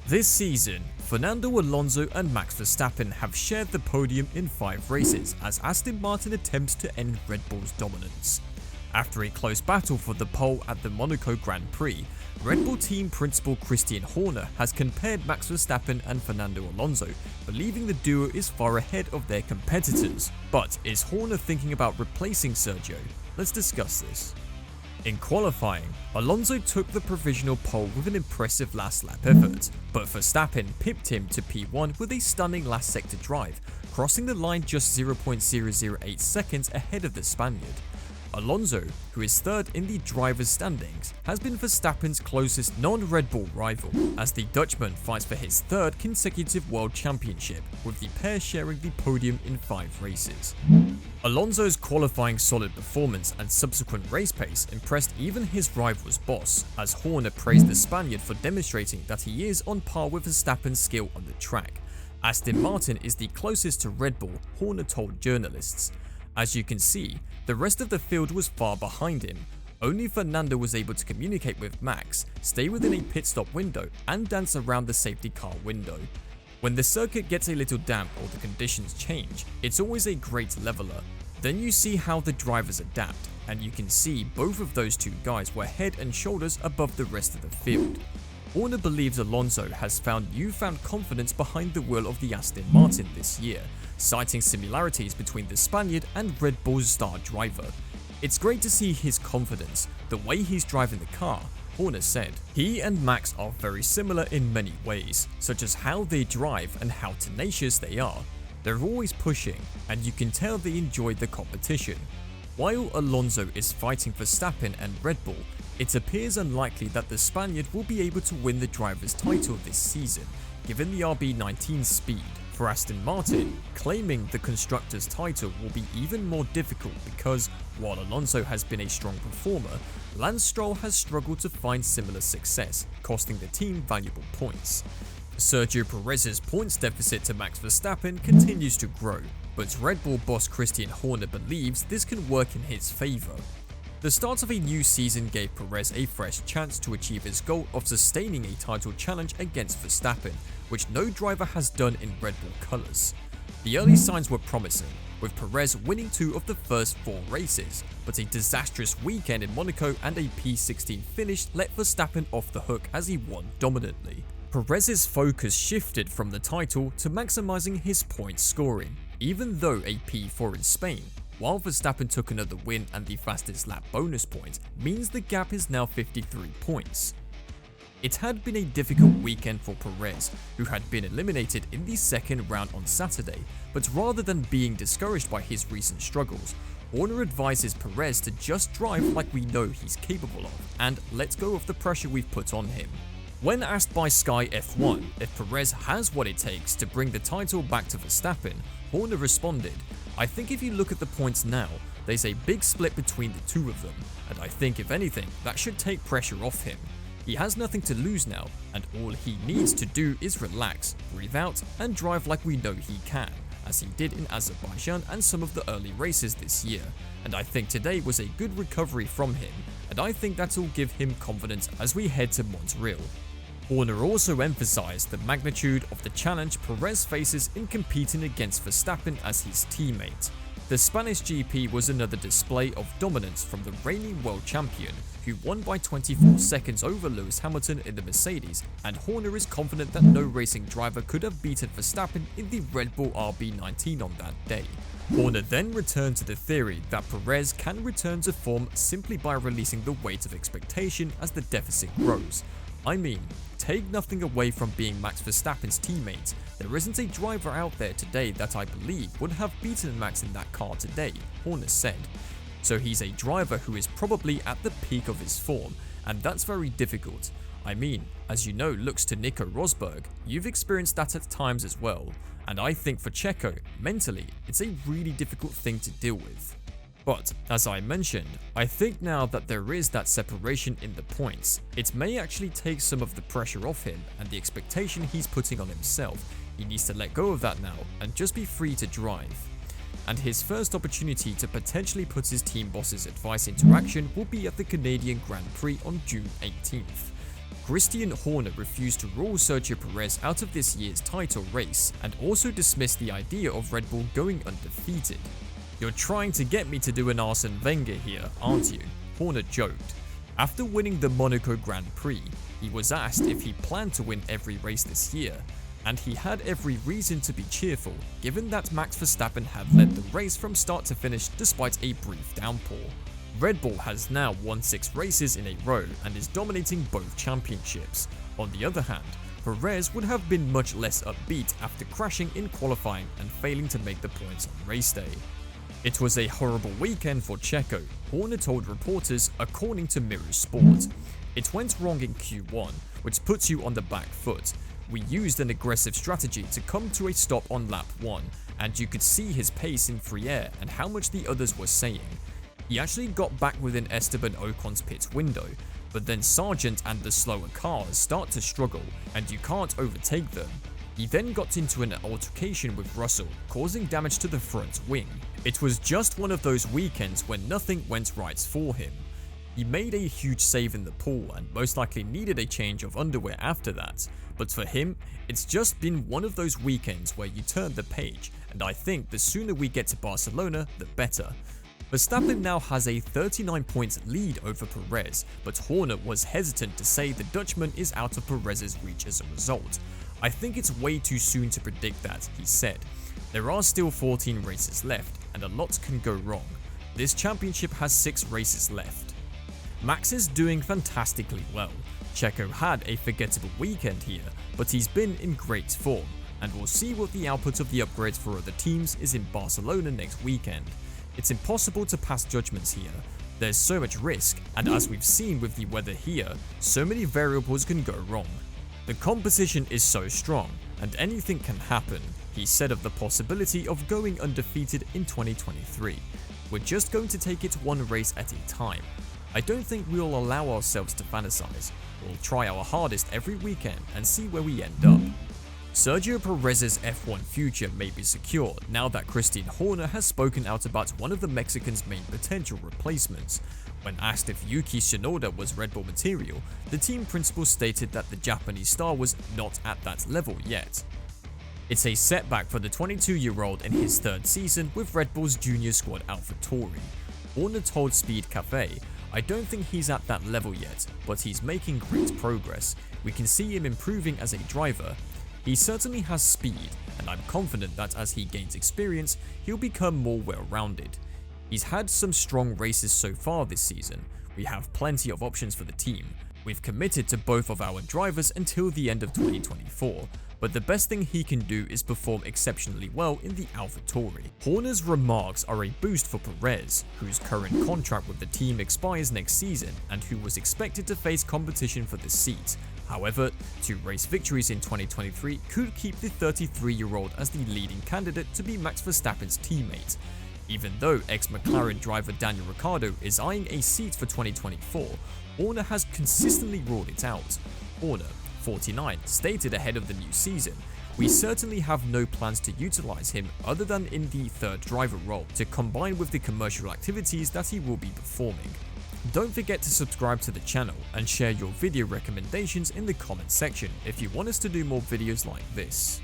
This season, Fernando Alonso and Max Verstappen have shared the podium in 5 races as Aston Martin attempts to end Red Bull's dominance. After a close battle for the pole at the Monaco Grand Prix, Red Bull team principal Christian Horner has compared Max Verstappen and Fernando Alonso, believing the duo is far ahead of their competitors. But is Horner thinking about replacing Sergio? Let's discuss this. In qualifying, Alonso took the provisional pole with an impressive last lap effort, but Verstappen pipped him to P1 with a stunning last sector drive, crossing the line just 0.008 seconds ahead of the Spaniard. Alonso, who is third in the drivers' standings, has been Verstappen's closest non-Red Bull rival, as the Dutchman fights for his third consecutive world championship, with the pair sharing the podium in 5 races. Alonso's qualifying solid performance and subsequent race pace impressed even his rival's boss, as Horner praised the Spaniard for demonstrating that he is on par with Verstappen's skill on the track. Aston Martin is the closest to Red Bull, Horner told journalists. As you can see, the rest of the field was far behind him. Only Fernando was able to communicate with Max, stay within a pit stop window, and dance around the safety car window. When the circuit gets a little damp or the conditions change, it's always a great leveler. Then you see how the drivers adapt, and you can see both of those two guys were head and shoulders above the rest of the field. Horner believes Alonso has found newfound confidence behind the wheel of the Aston Martin this year, citing similarities between the Spaniard and Red Bull's star driver. It's great to see his confidence, the way he's driving the car, Horner said. He and Max are very similar in many ways, such as how they drive and how tenacious they are. They're always pushing, and you can tell they enjoy the competition. While Alonso is fighting for Verstappen and Red Bull, it appears unlikely that the Spaniard will be able to win the driver's title this season, given the RB19's speed. For Aston Martin, claiming the constructors' title will be even more difficult because, while Alonso has been a strong performer, Lance Stroll has struggled to find similar success, costing the team valuable points. Sergio Perez's points deficit to Max Verstappen continues to grow, but Red Bull boss Christian Horner believes this can work in his favour. The start of a new season gave Perez a fresh chance to achieve his goal of sustaining a title challenge against Verstappen, which no driver has done in Red Bull colours. The early signs were promising, with Perez winning 2 of the first 4 races, but a disastrous weekend in Monaco and a P16 finish let Verstappen off the hook as he won dominantly. Perez's focus shifted from the title to maximising his points scoring, even though a P4 in Spain, while Verstappen took another win and the fastest lap bonus point, means the gap is now 53 points. It had been a difficult weekend for Perez, who had been eliminated in the second round on Saturday, but rather than being discouraged by his recent struggles, Horner advises Perez to just drive like we know he's capable of, and let go of the pressure we've put on him. When asked by Sky F1 if Perez has what it takes to bring the title back to Verstappen, Horner responded, "I think if you look at the points now, there's a big split between the two of them, and I think if anything, that should take pressure off him. He has nothing to lose now, and all he needs to do is relax, breathe out, and drive like we know he can, as he did in Azerbaijan and some of the early races this year. And I think today was a good recovery from him, and I think that'll give him confidence as we head to Montreal." Horner also emphasized the magnitude of the challenge Perez faces in competing against Verstappen as his teammate. The Spanish GP was another display of dominance from the reigning world champion, who won by 24 seconds over Lewis Hamilton in the Mercedes, and Horner is confident that no racing driver could have beaten Verstappen in the Red Bull RB19 on that day. Horner then returned to the theory that Perez can return to form simply by releasing the weight of expectation as the deficit grows. I mean, take nothing away from being Max Verstappen's teammate, there isn't a driver out there today that I believe would have beaten Max in that car today, Horner said. So he's a driver who is probably at the peak of his form, and that's very difficult. I mean, as you know looks to Nico Rosberg, you've experienced that at times as well, and I think for Checo, mentally, it's a really difficult thing to deal with. But, as I mentioned, I think now that there is that separation in the points, it may actually take some of the pressure off him and the expectation he's putting on himself. He needs to let go of that now and just be free to drive. And his first opportunity to potentially put his team boss's advice into action will be at the Canadian Grand Prix on June 18th. Christian Horner refused to rule Sergio Perez out of this year's title race and also dismissed the idea of Red Bull going undefeated. "You're trying to get me to do an Arsene Wenger here, aren't you?" Horner joked. After winning the Monaco Grand Prix, he was asked if he planned to win every race this year, and he had every reason to be cheerful given that Max Verstappen had led the race from start to finish despite a brief downpour. Red Bull has now won 6 races in a row and is dominating both championships. On the other hand, Perez would have been much less upbeat after crashing in qualifying and failing to make the points on race day. "It was a horrible weekend for Checo," Horner told reporters according to Mirror Sport. "It went wrong in Q1, which puts you on the back foot. We used an aggressive strategy to come to a stop on lap 1, and you could see his pace in free air and how much the others were saying. He actually got back within Esteban Ocon's pit window, but then Sargent and the slower cars start to struggle and you can't overtake them. He then got into an altercation with Russell, causing damage to the front wing. It was just one of those weekends when nothing went right for him. He made a huge save in the pool and most likely needed a change of underwear after that, but for him, it's just been one of those weekends where you turn the page, and I think the sooner we get to Barcelona, the better." Verstappen now has a 39-point lead over Perez, but Horner was hesitant to say the Dutchman is out of Perez's reach as a result. "I think it's way too soon to predict that," he said. "There are still 14 races left, and a lot can go wrong. This championship has 6 races left." Max is doing fantastically well. Checo had a forgettable weekend here, but he's been in great form, and we'll see what the output of the upgrades for other teams is in Barcelona next weekend. It's impossible to pass judgments here. There's so much risk, and as we've seen with the weather here, so many variables can go wrong. "The competition is so strong, and anything can happen," he said of the possibility of going undefeated in 2023. "We're just going to take it one race at a time. I don't think we'll allow ourselves to fantasize. We'll try our hardest every weekend and see where we end up." Sergio Perez's F1 future may be secure now that Christian Horner has spoken out about one of the Mexican's main potential replacements. When asked if Yuki Tsunoda was Red Bull material, the team principal stated that the Japanese star was not at that level yet. It's a setback for the 22-year-old in his 3rd season with Red Bull's junior squad AlphaTauri. Horner told Speed Cafe, "I don't think he's at that level yet, but he's making great progress. We can see him improving as a driver. He certainly has speed, and I'm confident that as he gains experience, he'll become more well-rounded. He's had some strong races so far this season. We have plenty of options for the team. We've committed to both of our drivers until the end of 2024, but the best thing he can do is perform exceptionally well in the AlphaTauri." Horner's remarks are a boost for Perez, whose current contract with the team expires next season and who was expected to face competition for the seat. However, 2 race victories in 2023 could keep the 33-year-old as the leading candidate to be Max Verstappen's teammate. Even though ex-McLaren driver Daniel Ricciardo is eyeing a seat for 2024, Horner has consistently ruled it out. Horner, 49, stated ahead of the new season, "We certainly have no plans to utilize him other than in the 3rd driver role to combine with the commercial activities that he will be performing." Don't forget to subscribe to the channel and share your video recommendations in the comment section if you want us to do more videos like this.